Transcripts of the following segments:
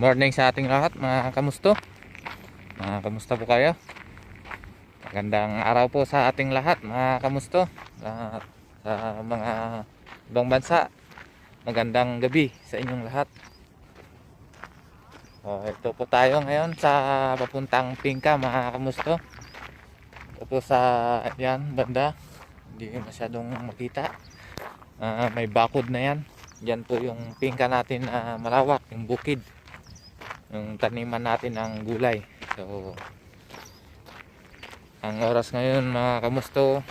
Morning sa ating lahat mga kamusto. Kamusta po kayo? Magandang araw po sa ating lahat mga kamusto. Sa mga ibang bansa, magandang gabi sa inyong lahat. Ito po tayo ngayon sa papuntang Pingka mga kamusto. Ito po sa yan banda, hindi masyadong makita. May bakod na yan. Yan po yung Pingka natin, malawak, yung bukid, yung taniman natin ng gulay. So ang oras ngayon mga kamusto,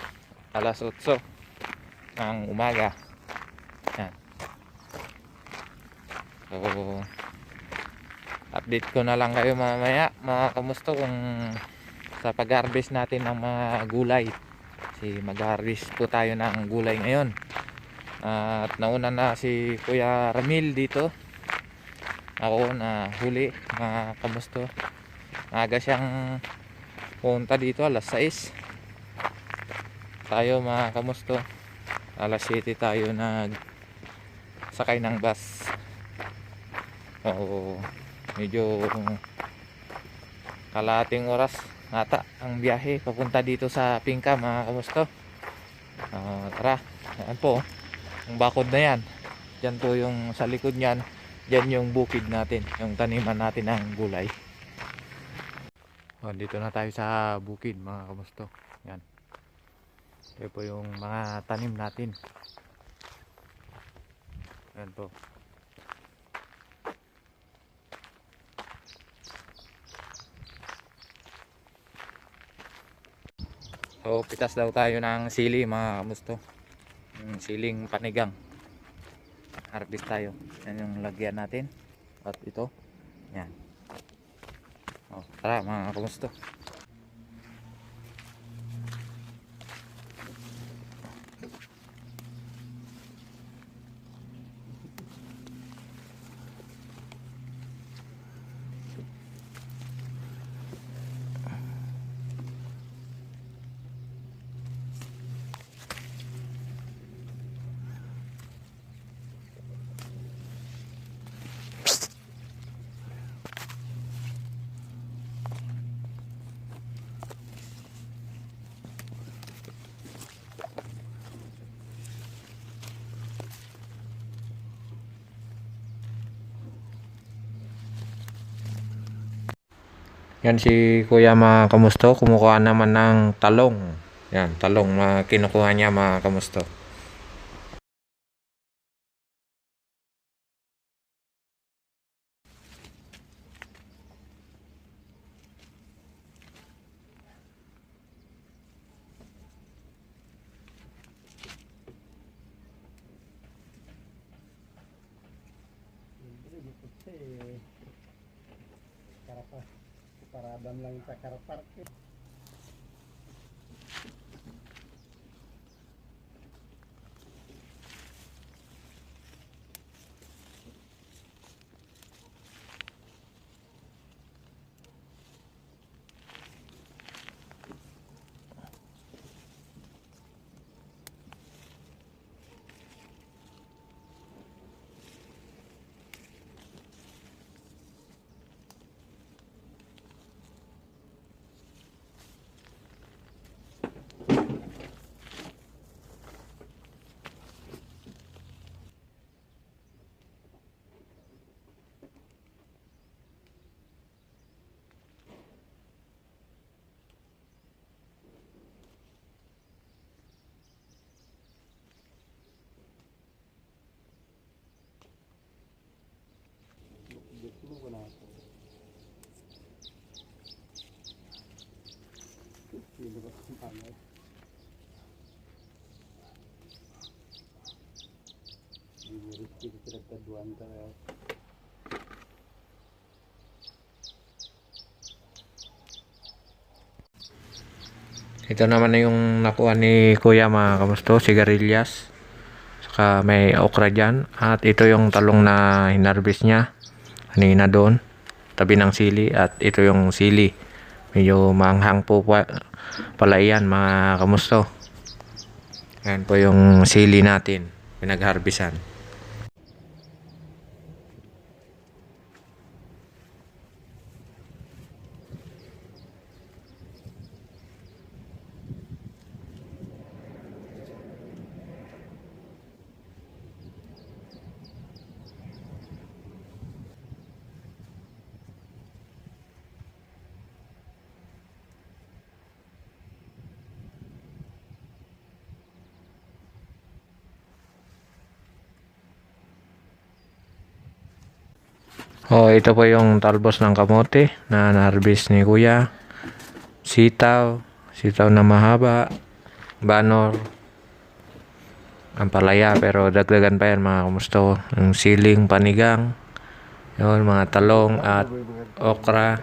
alas 8 ng umaga. Yan. So update ko na lang kayo mamaya mga kamusto kung sa pag-harvest natin ng mga gulay. Kasi mag-harvest po tayo ng gulay ngayon. At nauna na si Kuya Ramil dito. Ako na huli mga kamusto. Aga siyang punta dito alas 6. Tayo mga kamusto, alas 7 tayo nag sakay ng bus. Medyo kalahating oras ata ang biyahe papunta dito sa Pingka mga kamusto. Tara, yan po ang bakod na yan. Yan po yung sa likod nyan, yan yung bukid natin, yung taniman natin ng gulay. Dito na tayo sa bukid mga kamusto. Yan, ito po yung mga tanim natin. Yan po. So pitas daw tayo ng sili mga kamusto, siling panigang. Harvest tayo. Yan yung lagyan natin. At ito, yan. Tara mga kamusto. Yan si Kuya mga kamusto, kumukuha naman ng talong. Yan, talong na kinukuha niya mga kamusto. Paradam lang sa car-park. Dito ko na ako. Sino ba ang pangat? Diburit kita pinagkaduan tayo. Ito naman na yung nakuha ni Kuya mga kamusto, sigarilyas. Saka may okra dyan. At ito yung talong na hinarvest niya kanina doon, tabi ng sili. At ito yung sili. Medyo maanghang po pala yan mga kamusto. Yan po yung sili natin, pinagharvestan. Oh, ito po yung talbos ng kamote na na-harvest ni Kuya. Sitaw, sitaw na mahaba, banor, ampalaya, pero dagdagan pa yan mga kamusto. Yung siling panigang, yun, mga talong at okra.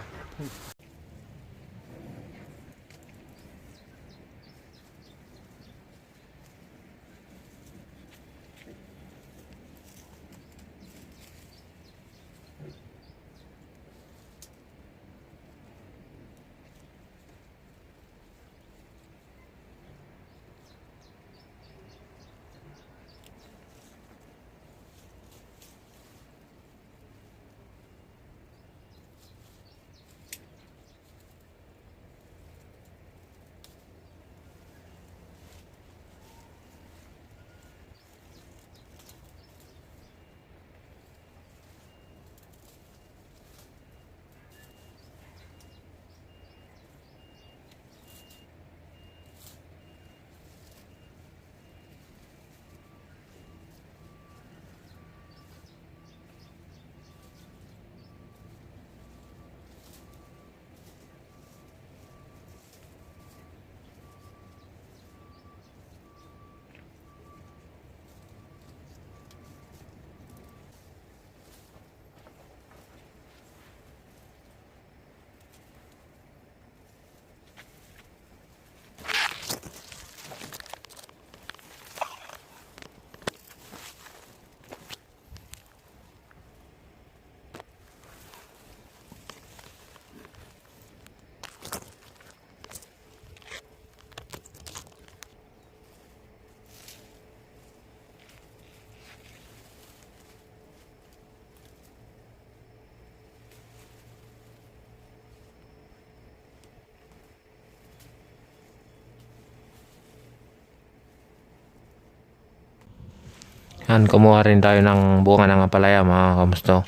Yan, kumuha rin tayo ng bunga ng ampalaya mga kamusto.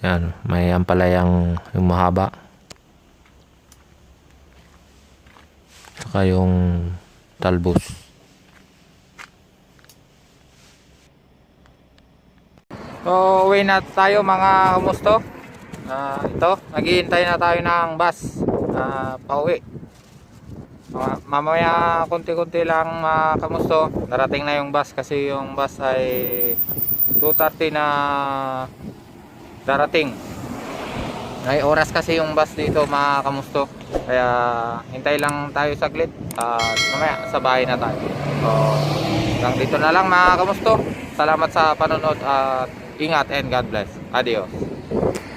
Yan, may ampalayang yung mahaba. Saka yung talbos. So, uwi na tayo mga kamusto. Ito, naghihintay na tayo ng bus pauwi. Mamaya konti-konti lang mga kamusto, darating na yung bus kasi yung bus ay 2:30 na darating. May oras kasi yung bus dito mga kamusto, kaya hintay lang tayo saglit at mamaya sa bahay na tayo. So, hanggang dito na lang mga kamusto. Salamat sa panonood at ingat and God bless. Adios.